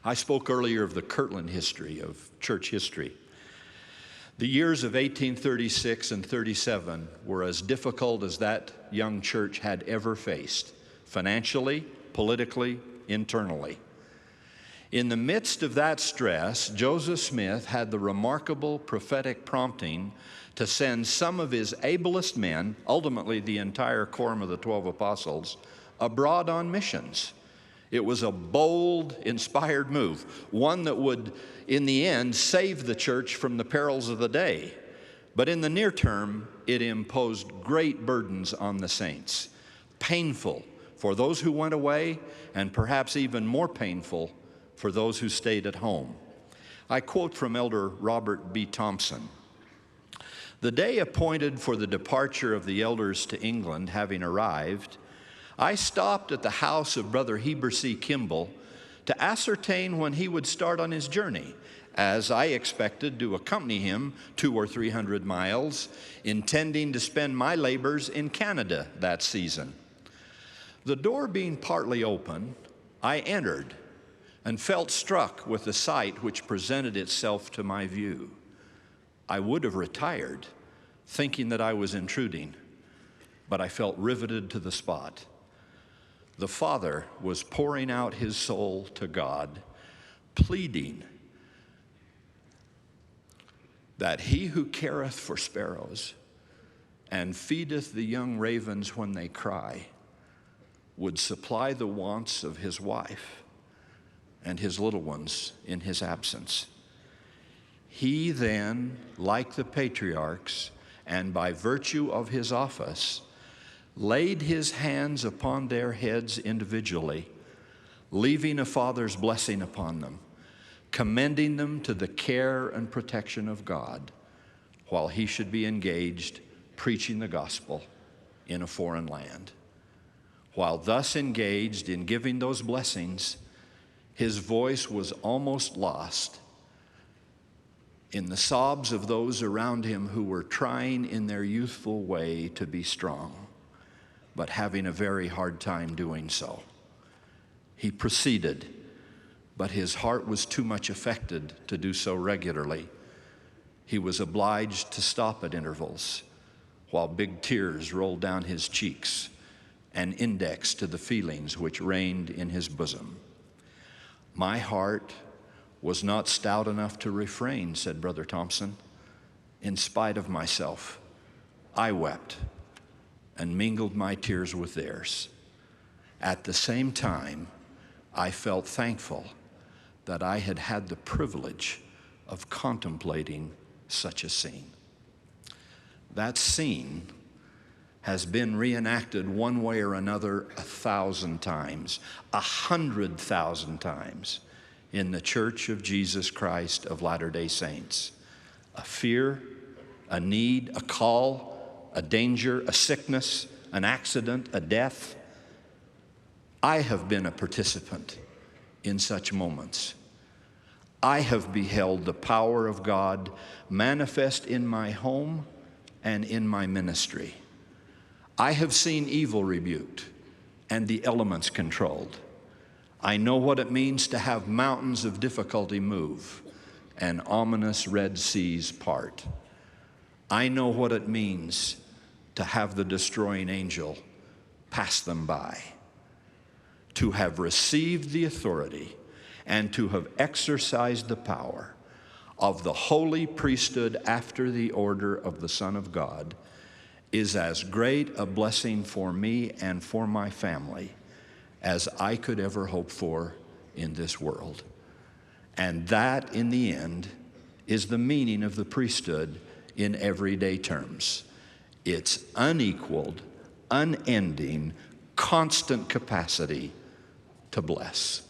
I spoke earlier of the Kirtland history, of church history. The years of 1836 and 37 were as difficult as that young church had ever faced, financially, politically, internally. In the midst of that stress, Joseph Smith had the remarkable prophetic prompting to send some of his ablest men, ultimately the entire quorum of the 12 apostles, abroad on missions. It was a bold, inspired move, one that would, in the end, save the church from the perils of the day. But in the near term, it imposed great burdens on the saints, painful for those who went away, and perhaps even more painful for those who stayed at home. I quote from Elder Robert B Thompson. "The day appointed for the departure of the elders to England having arrived, I stopped at the house of Brother Heber C Kimball to ascertain when he would start on his journey, as I expected to accompany him 200 or 300 miles, intending to spend my labors in Canada that season. The door being partly open, I entered and felt struck with the sight which presented itself to my view. I would have retired, thinking that I was intruding, but I felt riveted to the spot. The Father was pouring out his soul to God, pleading that he who careth for sparrows and feedeth the young ravens when they cry would supply the wants of his wife and his little ones in his absence. He then, like the patriarchs, and by virtue of his office, laid his hands upon their heads individually, leaving a father's blessing upon them, commending them to the care and protection of God, while he should be engaged preaching the gospel in a foreign land. While thus engaged in giving those blessings, his voice was almost lost in the sobs of those around him who were trying in their youthful way to be strong, but having a very hard time doing so. He proceeded, but his heart was too much affected to do so regularly. He was obliged to stop at intervals, while big tears rolled down his cheeks, an index to the feelings which reigned in his bosom. My heart was not stout enough to refrain, said Brother Thompson. In spite of myself, I wept and mingled my tears with theirs. At the same time, I felt thankful that I had had the privilege of contemplating such a scene. That scene has been reenacted one way or another 1,000 times, 100,000 times in the Church of Jesus Christ of Latter-day Saints. A fear, a need, a call, a danger, a sickness, an accident, a death. I have been a participant in such moments. I have beheld the power of God manifest in my home and in my ministry. I have seen evil rebuked and the elements controlled. I know what it means to have mountains of difficulty move and ominous Red Seas part. I know what it means to have the destroying angel pass them by, to have received the authority and to have exercised the power of the holy priesthood after the order of the Son of God is as great a blessing for me and for my family as I could ever hope for in this world. And that, in the end, is the meaning of the priesthood in everyday terms. It's unequaled, unending, constant capacity to bless.